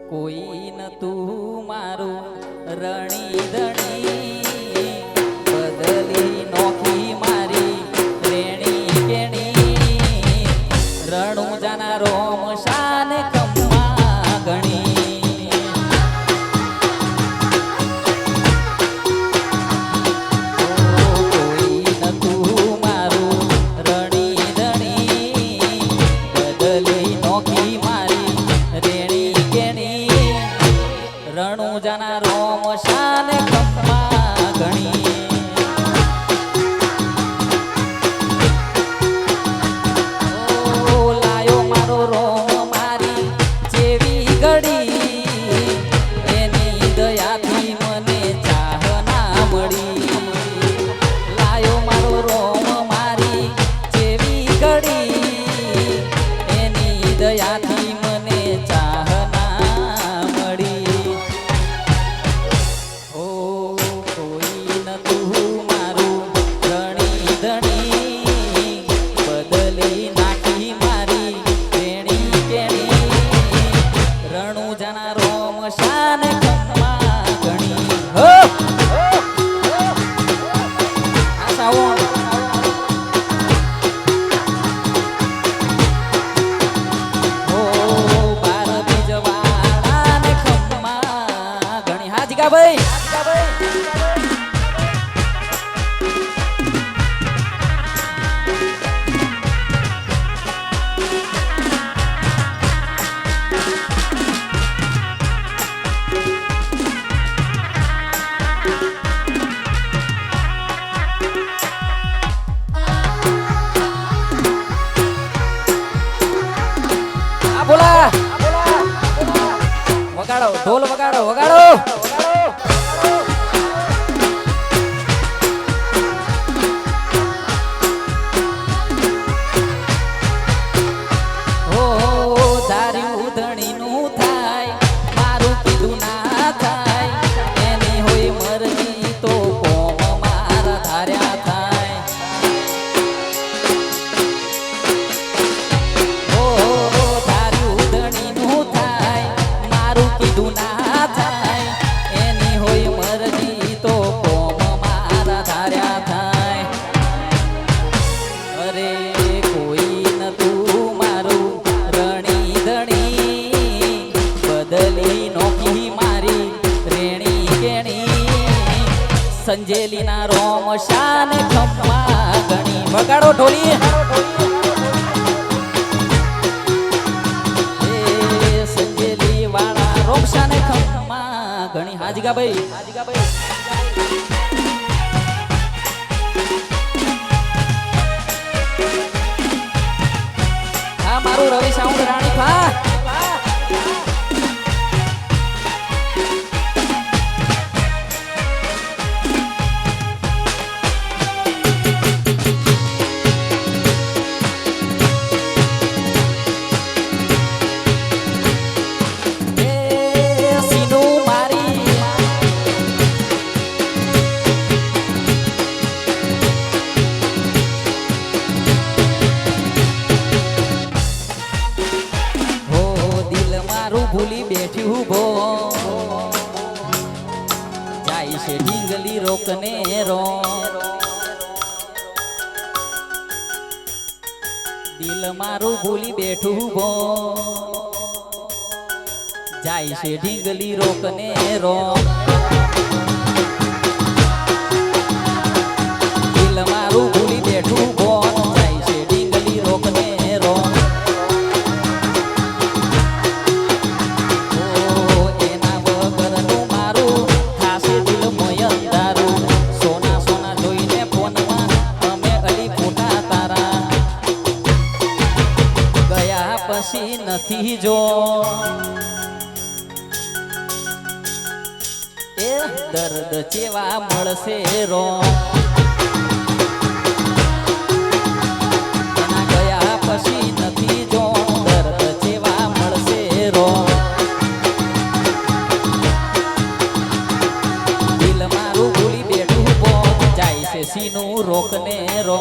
કોઈ ન તું મારું રણી ધણી બદલી નોખી મારી રેણી કેણી રણું જાના રોમ શાન કમ્મા ગણી કોઈ ન તું મારું રણી ધણી બદલી નોખી મારી રેણી રણું જાના રોમ શાન કમ્મા ગણી ઓ લાયો મારો રોમ મારી જેવી ઘડી એની દયાથી મને ચાહના મળી લાયો મારો રોમ મારી જેવી ઘડી એની દયાથી મને ચાહના મળી ભાઈ બોલા વગાડો ઢોલ વગાડો વગાડો સંજેલી ના રોમ શાન ખમ્મા ગણી વગાડો ઢોલી એ સંજેલી વાળા રોમ શાન ખમ્મા ગણી હાજીગા ભાઈ હા મારું રવિ સાઉન્ડ રાણી ભા ભૂલી બેઠી ઉભો જાય છે ઢીંગલી રોકને રો દિલ મારું ભૂલી બેઠું ઉભો જાય છે ઢીંગલી રોકને રો દિલ મારું ભૂલી બેઠું ઉભો જાય છે ઢીંગલી રોકને રો પછી નથી જો એ દર્દ ચેવા મળશે રો એના ગયા પછી નથી જો દર્દ ચેવા મળશે રો દિલ મારું ભૂલી બેઠું બો જાય છે સીનું રોકને રો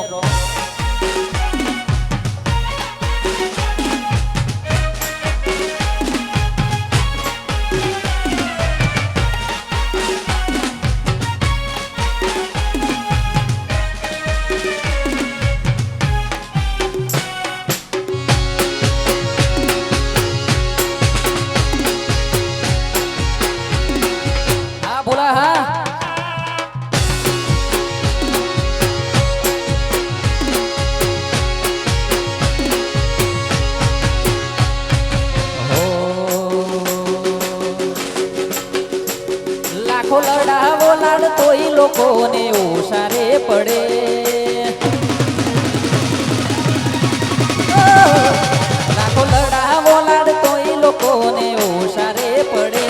રાખો લડાવો લાડ તોય લોકોને ઓસારે પડે. રાખો લડાવો લાડ તોય લોકોને ઓસારે પડે.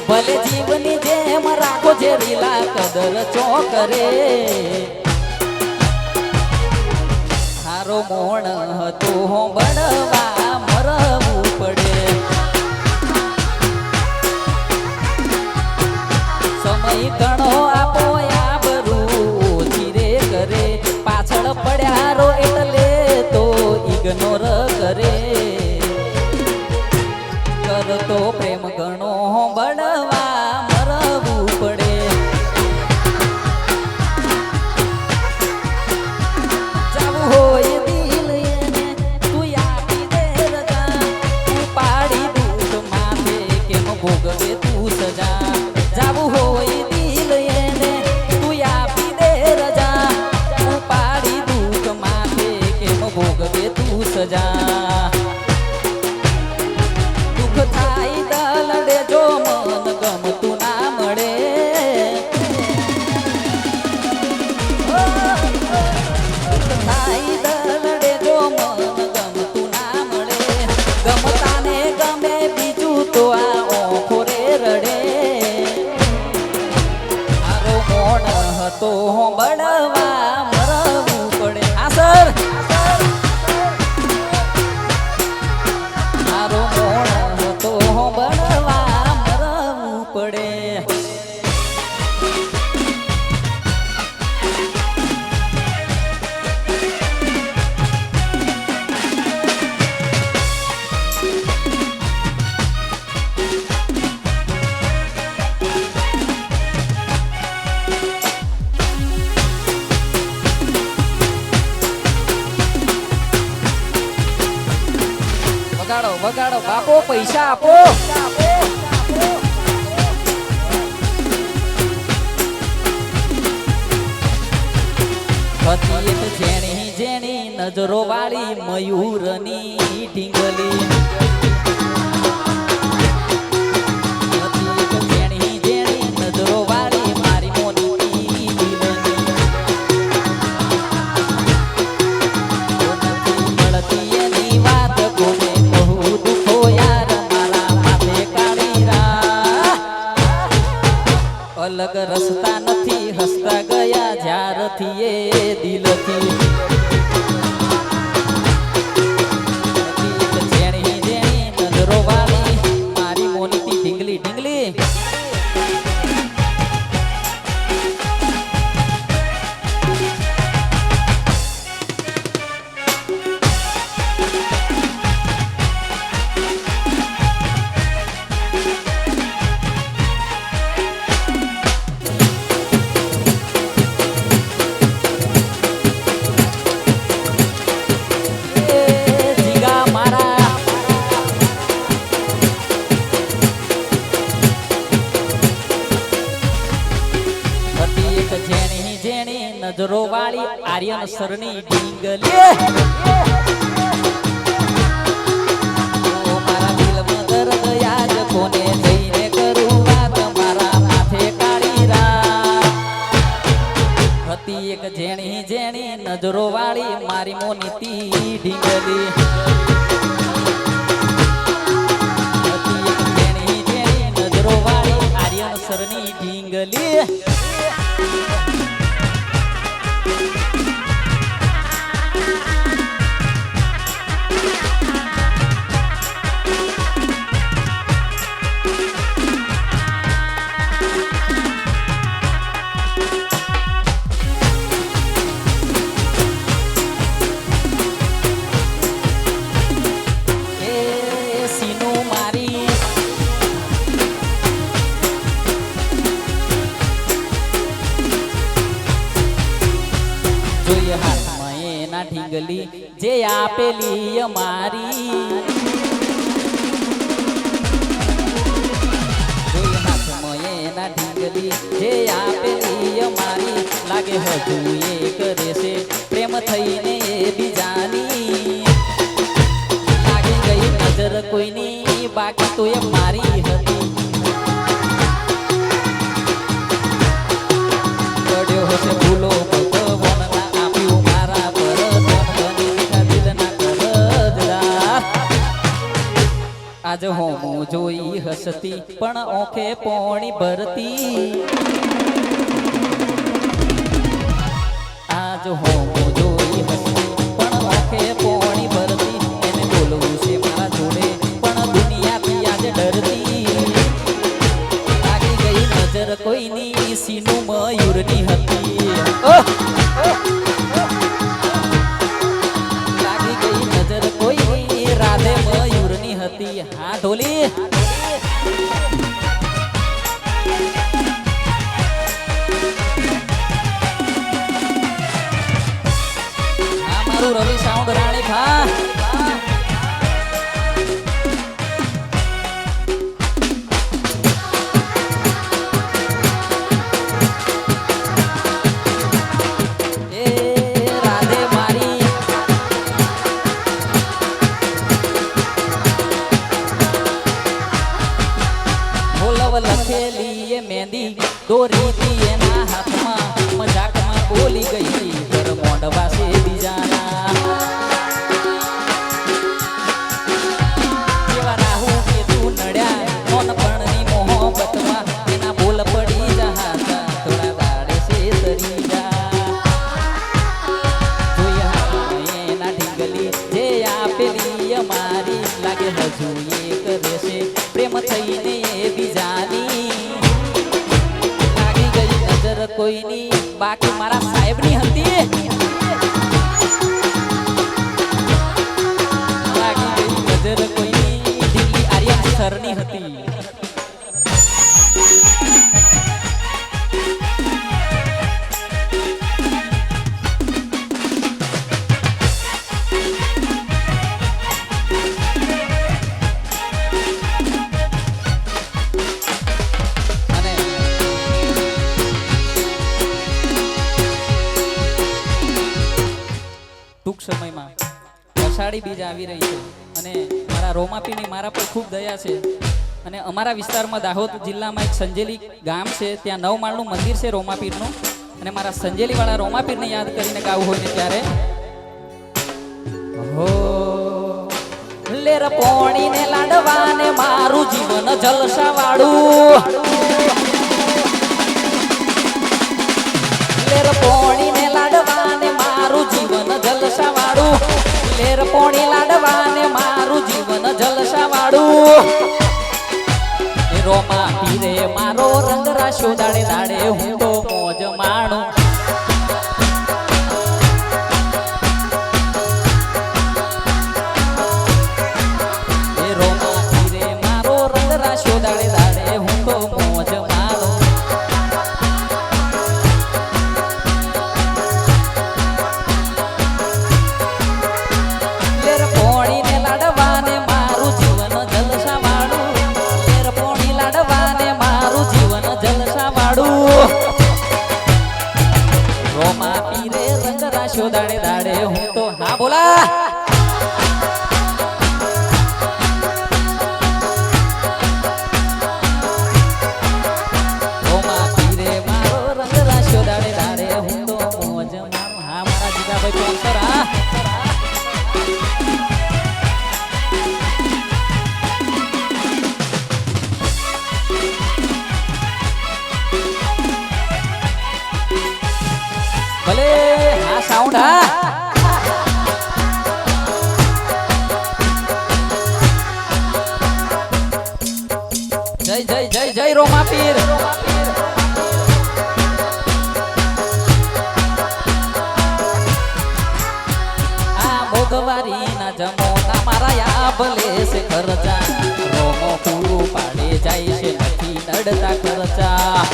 ભલે જીવની જેમ રાખો જે રીલા કદર ચો કરે. હારો મોણ હતો બળવા મરવું પડે. સમય ઘણો આપો આબરૂ ધીરે કરે. પાછળ પડ્યા રો એટલે તો ઇગ્નોર કરે. કરતો પ્રેમ ઘણો બળવા મરવું પડે. જાવું હોય દિલ એને તું આપી દે રજા. તું પાડી દૂધ માથે કેમ ભોગવે તું સજા. જાવું હોય દિલ એને તું આપી દે રજા. તું પાડી દૂધ માથે કેમ ભોગવે તું સજા. દુઃખ થાય દલડે જો મન ગમતું ના મળે. દુઃખ થાય દલડે જો મન ગમતું ના મળે. ગમતાને ગમે બીજું તો આ ઓખો રે રડે. મારો મોણ હતો બળવા મરવું પડે. હા સર મારો મોણ હતો બળવા મરવું પડે. વગાડો વગાડો બાપો પૈસા આપો. હતી એક જેણી જેણી નજરો વાળી મયુરની ઢીંગલી. હતી એક જેણી જેણી નજરો વાળી મારી મોની દિલની. મળતી એની વાત કોને કહું દુખો યાર મારા માથે કાળી રા. અલગ રસ્તા નથી હસતા ગયા જ્યારથી એ દિલથી. જેણી જેણી નજરો વાળી મારી મોનીથી ઢીંગલી ઢીંગલી. જીગા મારા હતી એક જેણી જેણી નજરો વાળી આર્યન સરની ઢીંગલી. ઓ મારા દિલમાં દર્દ યાદ કોને જઈને કરું વાત મારા માથે કાળી રા. હતી એક જેણી જેણી નજરો વાળી મારી મોનીતી ઢીંગલી. હતી એક જેણી જેણી નજરો વાળી આર્યન સરની ઢીંગલી. સીનું મારી જોઈએ હાથમાં એના ઢીંગલી જે આપેલી અમારી. જોઈએ હાથમાં એના ઢીંગલી જે આપેલી અમારી. લાગે હજુ એ કરે છે પ્રેમ થઈને એ બીજાની. લાગી ગઈ નજર કોઈની બાકી તો એ મારી હતી. ભૂલો ભગવાનના આપ્યું મારા પર ધન બની દિલના કરજદાર આજ હું જોઈ હસતી પણ ઓખે પોણી ભરતી આજ હું જોઈ હસતી પણ ઓખે પોણી ભરતી એને બોલવું છે મારા જોડે પણ દુનિયાથી આજે ડરતી લાગી ગઈ નજર કોઈની સીનું મયુરની હતી લાગી ગઈ નજર કોઈની રાધે મયુરની હતી હા ઢોલી હા મારું રવિ સાઉન્ડ રાણી ભા લખેલી એ મહેંદી દોરી થી એના હાથમાં મજાકમાં બોલી ગઈ ઘર મોઢવા છે બીજાના જેવા રાહુ કે તું નડ્યા નોનપણની મોહબ્બતમાં એના બોલ પડી જહાતા થોડા વાડે છે તરી જા જોયા એના ઢીંગલી જે આપેલી અમારી લાગે હજુ એક રહેશે પ્રેમ થઈને બીજાની લાગી ગઈ નજર કોઈની બાકી મારા સાહેબની હતી લાગી ગઈ નજર કોઈની દિલ્હી આર્યન સરની હતી ટૂંક સમયમાં અષાઢી બીજ આવી રહી છે અને મારા રોમાપીની મારા પર ખૂબ દયા છે અને અમારા વિસ્તારમાં દાહોદ જિલ્લામાં એક સંજેલી ગામ છે ત્યાં 9 માળનું મંદિર છે રોમાપીરનું અને મારા સંજેલીવાળા રોમાપીરને યાદ કરીને ગાવું હોય ને ત્યારે હો લેર પોણીને લાડવાને મારું જીવન જલસાવાળું લેર પોણીને લાડવાને મારું જીવન જલસાવાળું લેર પોણી લાડવાને મારું જીવન જલસાવાળું એ રોમા પીરે મારો રંગ રાશો દાડે દાડે હું તો મોજ માણું એ રોમા પીરે મારો રંગ રાશો દાડે દાડે હું તો મોજ માણું રોમા પીરે રંગ રાશો દાડે દાડે હું તો હા બોલા રોમા પીરે મારો રંગ રાશો દાડે દાડે હું તો મોજ મારું હા મારા જીગાભાઈ કોન્સર હા ભલે હા સાઉન્ડ હા જય જય જય જય રોમાપીર આ મોગવારી ના જમોના મારા યાબલે છે ખર્ચા રોમો પૂરું પાડે જાય છે નથી નડતા ખર્ચા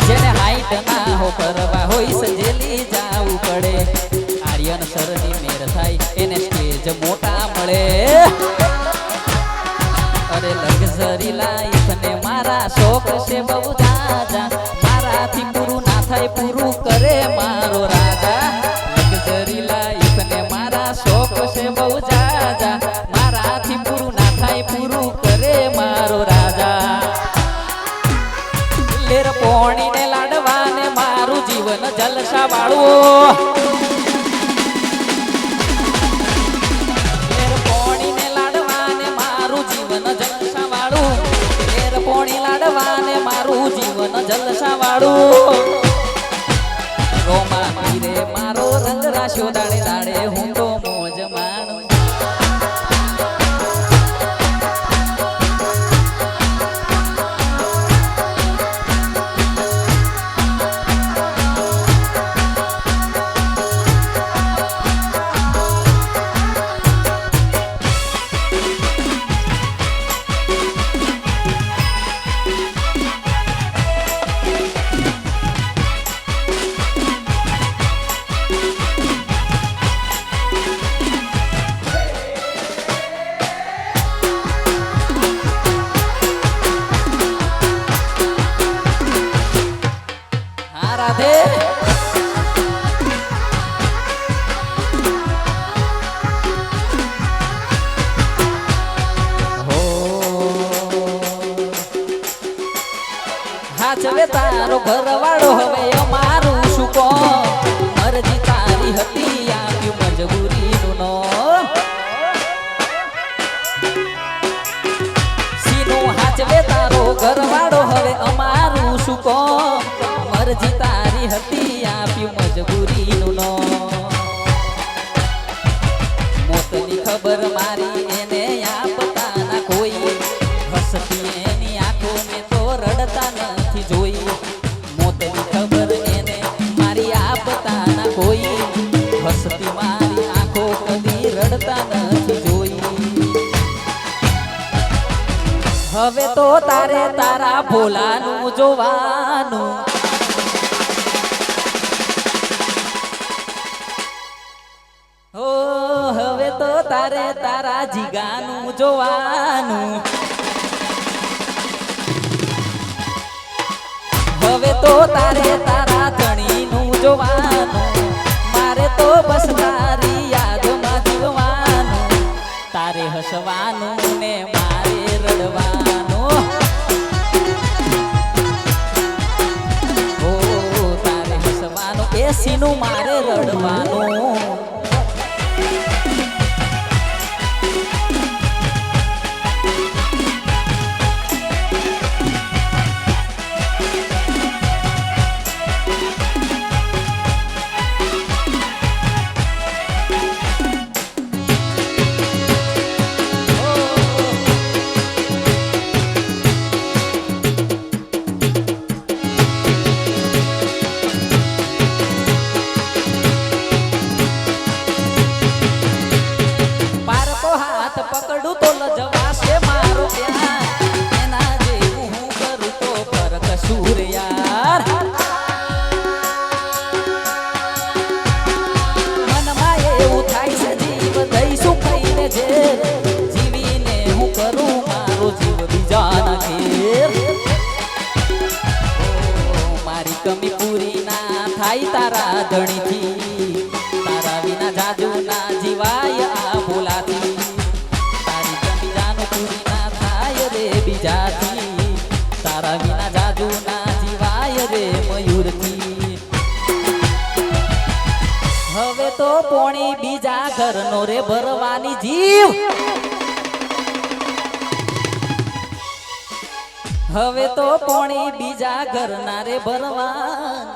જેને હાઈટ ના હો કરવા હોય સંજેલી જાવું પડે આર્યન સરની મેર થાય એને સ્ટેજ મોટા મળે અરે લક્ઝરી લાઈફ ને મારા શોખ છે બહુ જાજા મારાથી પૂરું ના થાય પૂરું કરે મારો રાજા લક્ઝરી લાઈફ ને મારા શોખ છે બહુ જાજા મારાથી પૂરું ના થાય પૂરું કરે મારો રાજા લેર જલસા વાળું પોણીને લાડવાને મારું જીવન જલસા વાળું પોણી લાડવાને મારું જીવન જલસા વાળું રોમા રે મારો રંગ રાશ્યો દાડે દાડે હું તો મોજ માણું રાધે હાચવે તારો ઘરવાળો હવે અમારું શું કો મરજી તારી હતી આપ્યું મજબૂરીનું નો સીનું હાચવે તારો ઘરવાળો હવે અમારું શું કો મરજી તારી હતી આપ્યું મજબૂરીનું નો મોતની ખબર મારી એને આપતા ના કોઈ હસતી એની આંખો મેં તો રડતા નથી જોઈ મોતની ખબર એને મારી આપતા ના કોઈ હસતી મારી આંખો કદી રડતા નથી જોઈ હવે તો તારે તારા ભોલાનું જોવાનું હવે તો તારે તારા જીગાનું જોવાનું હવે તો તારે તારા ધણીનું જોવાનું મારે તો બસ તારી યાદમાં જીવવાનું તારે હસવાનું ને મારે રડવાનું તારે હસવાનું એસીનું મારે રડવાનું પકડું તો લજવાશે મારો પ્યાર એના જેવું હું કરું તો ફરક સૂર યાર મનમાં એવું થાય છે જીવ દઈશું ખાઈને ઝેર જીવીને હું કરું મારો જીવ બીજાના ઘેર મારી કમી પૂરી ના થાય તારા ધણીથી તારા વિના જાજુ ના જીવાય આ ભોલાથી બીજાથી તારા વિના જાદુ ના જીવાય રે મયુરથી હવે તો પોણી બીજા ઘરનો રે ભરવાની જીવ હવે તો પોણી બીજા ઘરના રે ભરવાન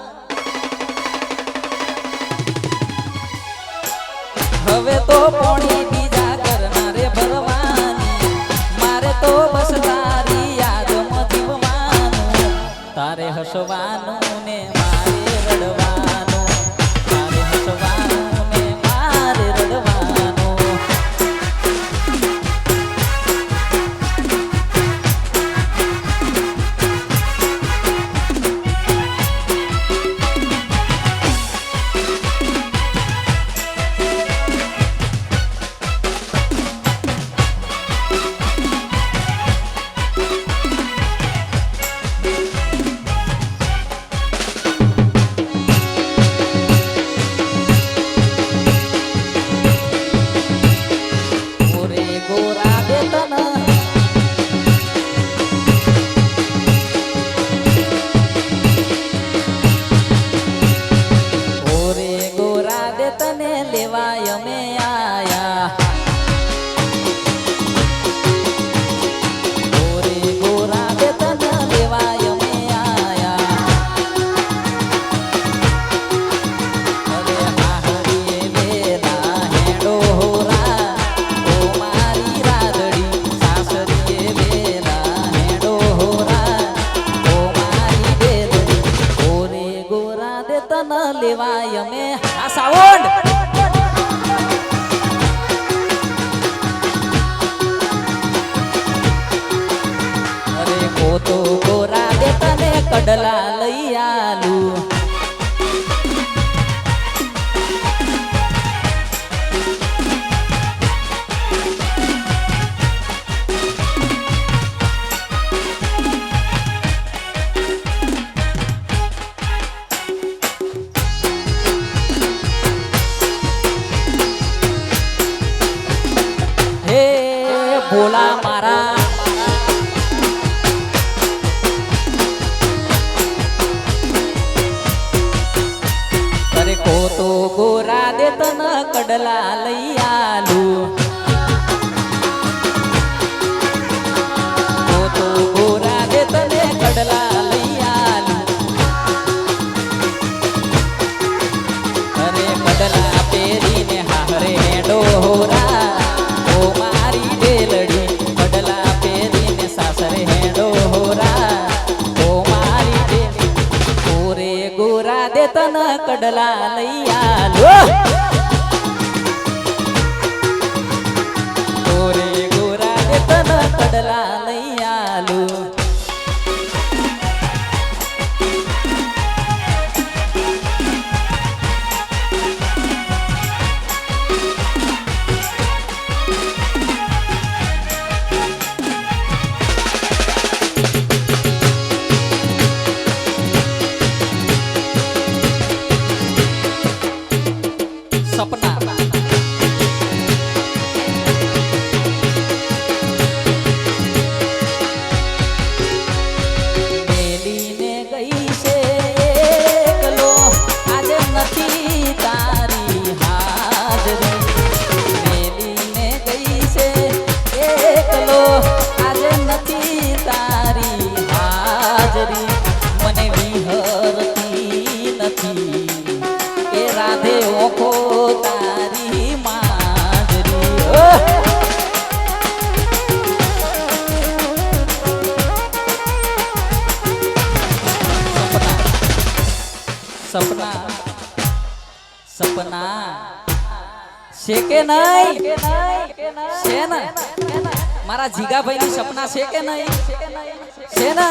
હવે તો પોણી બીજા ઘરના રે ભરવાની મારે તો બસ તારી યાદમાં જીવવાનું તારે હસવાનું ને મારે રડવાનું તારે હસવાનું ને મારે રડવાનું કડલા લઈ આલું. હે ભોલા મારા તો ગોરા દે તન કડલા લઈ આલું. તો ગોરા દે તને કડલા લઈ આલું. અરે કડલા પહેરીને હારે ડોરા ઓ મારી ડેલડી. કડલા પહેરીને સાસરે ડોરા ઓ મારી ડેલડી. ઓરે ગોરા દે તન કડલા લઈ આલો. ઓરે ગોરા દે તન કડલા લઈ આલો. સપના મેલીને ગઈ છે એકલો આજે નથી તારી હાજરી. મેલીને ગઈ છે એકલો આજે નથી તારી હાજરી. મને વિહરતી નથી એ રાધે ઓખો તારી માજરી. સપના સપના છે કે નહીં? છે ને મારા જીગાભાઈ ની સપના છે કે નહીં? છે ને?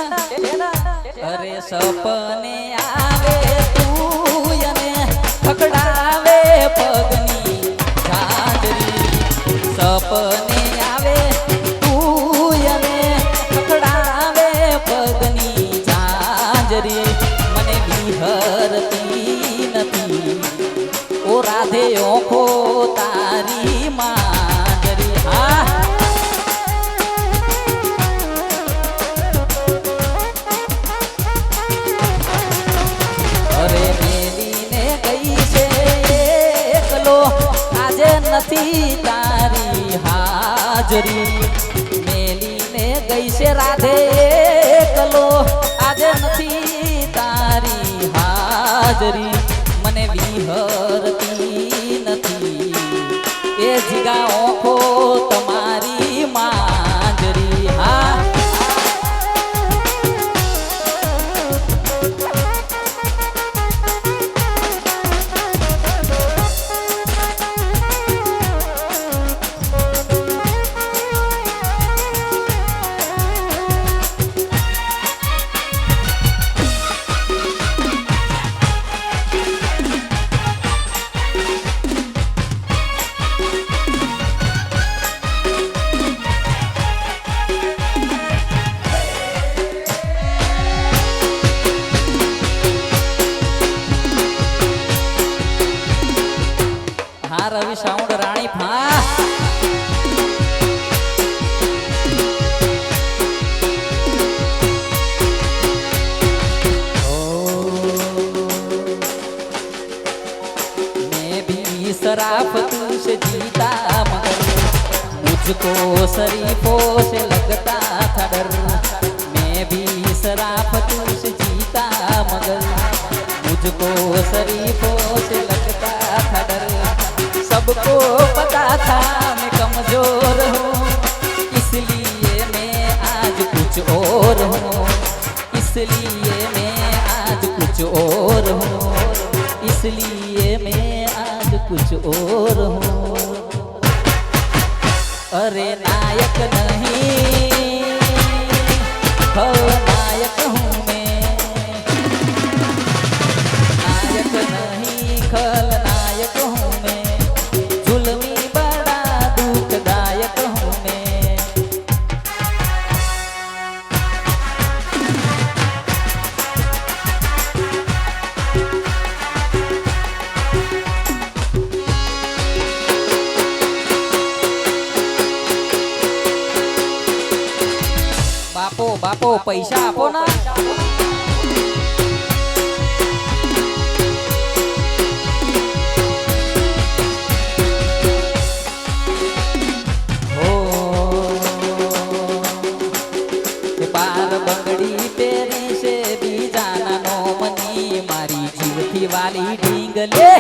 અરે સપને આવે તું અને પકડાવે પગની ઝાંઝરી. સપને આવે તું અને પકડાવે પગની ઝાંઝરી. મને વિહરતી નથી ઓ રાધે ઓખો તારી માજરી. હા અરે મેલીને ગઈ છે એકલો આજે નથી તારી હાજરી. મેલીને ગઈ છે રાધે એકલો આજે નથી તારી હાજરી. મને વિહરતી નથી એ જીગા ઓખો તમારી માજરી. હા રવિ સાઉન્ડ રાણી ભા. मैं भी शराफतों से जीता मगर मुझको शरीफों से लगता था डर. मैं भी शराफतों से जीता मगर मुझको शरीफों से लगता था डर. सबको पता था मैं कमजोर हूँ इसलिए मैं आज कुछ और हूँ. इसलिए मैं आज कुछ और हूँ. इसलिए मैं आज कुछ और हूँ. अरे नायक नहीं खलनायक हूँ मैं. આપો બાપો પૈસા આપો ના. બંગડી પહેરી છે બીજાના નો મની મારી જીવથી વાલી ઢીંગલે.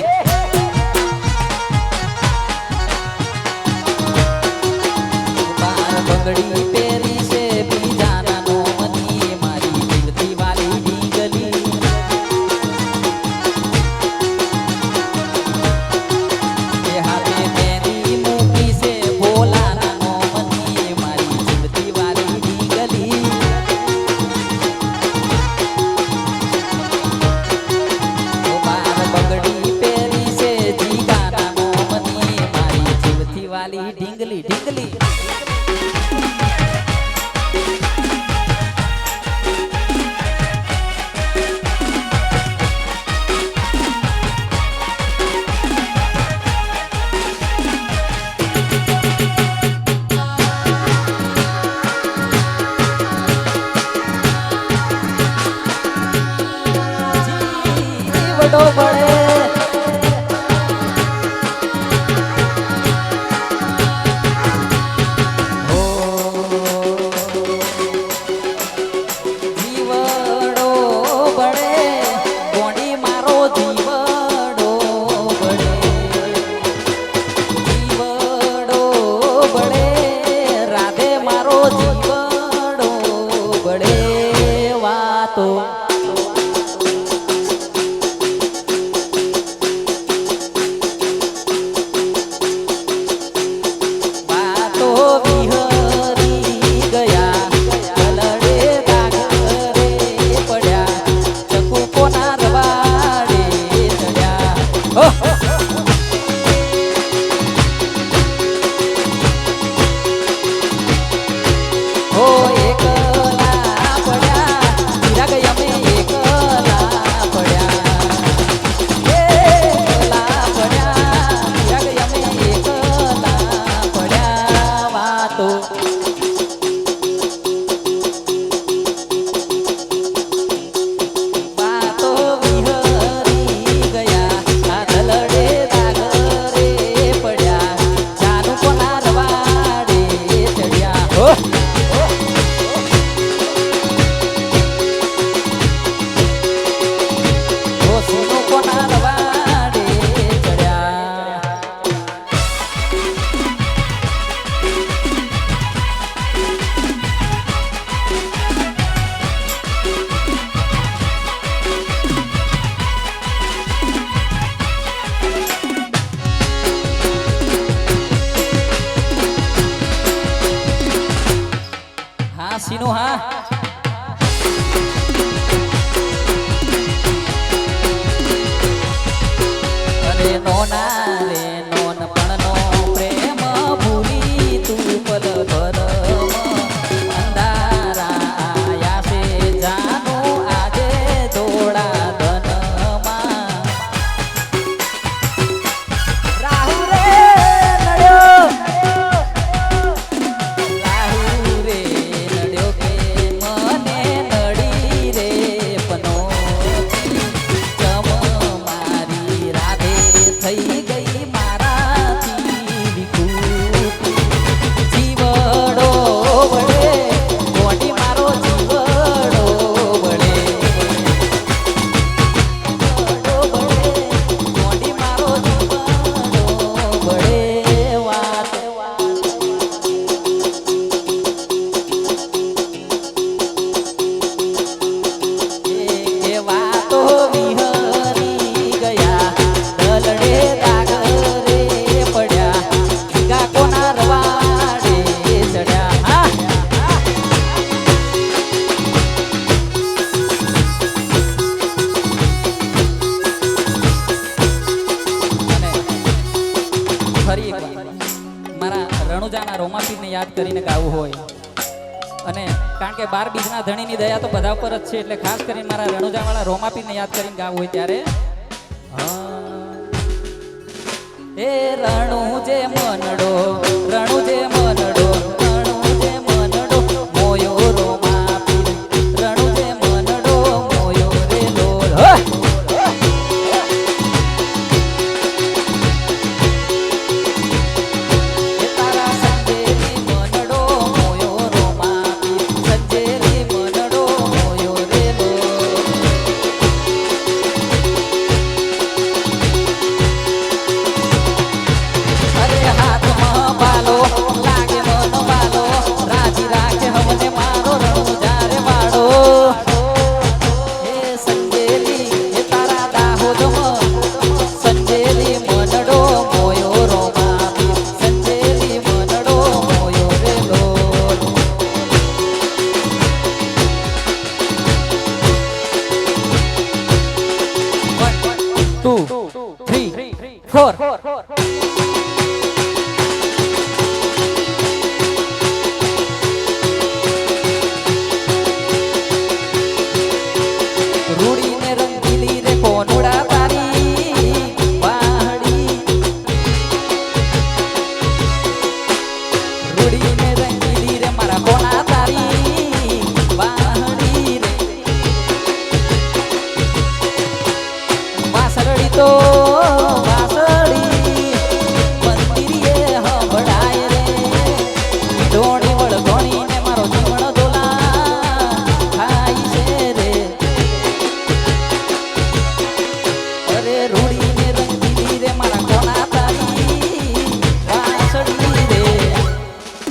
બંગડી પહેરી છે બીજાના નો મની મારી જીવથી વાલી ઢીંગલી. એ હાથે મેરી મૂકી છે ભોલાના નો મની મારી જીવથી વાલી ઢીંગલી. ઢીંગલી ઢીંગલી વડો પડે. સીનું હા અરે નોના રે નોન પણ નો પ્રેમ ભૂલી તું પલ ભર અંધારા આયા છે જાનું આજે દોડા ધનમાં રાહુ રે નડ્યો રાહુ રે રણુજાના રોમાપીરને યાદ કરીને ગાવું હોય અને કારણ કે 12 બીજના ધણીની દયા તો બધા ઉપર જ છે એટલે ખાસ કરીને મારા રણુજાવાળા રોમાપીરને યાદ કરીને ગાવું હોય ત્યારે એ રણુજે મનડો મોયો રોમા તો